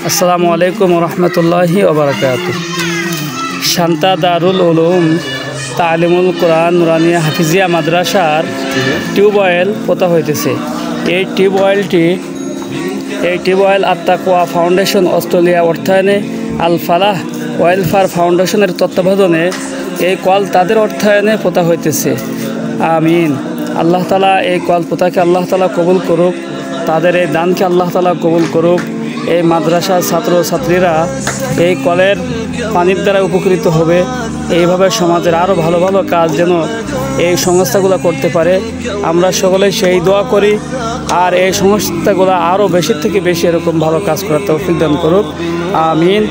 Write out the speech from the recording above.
আসসালামু আলাইকুম রহমতুল্লাহি ওয়া বারাকাতুহু। শান্তা দারুল উলুম তালিমুল কোরআন নুরানিয়া হাফিজিয়া মাদ্রাসার টিউবওয়েল পোতা হইতেছে। এই টিউবওয়েল আত্তাকওয়া ফাউন্ডেশন অস্ট্রেলিয়া অর্থায়নে আল ফালাহ ওয়েলফেয়ার ফাউন্ডেশনের তত্ত্বাবধানে এই কল তাদের অর্থায়নে পোতা হইতেছে। আমিন। আল্লাহ তাআলা এই কল পোতাকে আল্লাহ তাআলা কবুল করুক, তাদের এই দানকে আল্লাহ তাআলা কবুল করুক। এই মাদ্রাসার ছাত্রছাত্রীরা এই কলের পানির দ্বারা উপকৃত হবে। এইভাবে সমাজের আরও ভালো ভালো কাজ যেন এই সংস্থাগুলো করতে পারে, আমরা সকলে সেই দোয়া করি। আর এই সংস্থাগুলো আরও বেশি থেকে বেশি এরকম ভালো কাজ করার তৌফিক দান করুক। আমিন।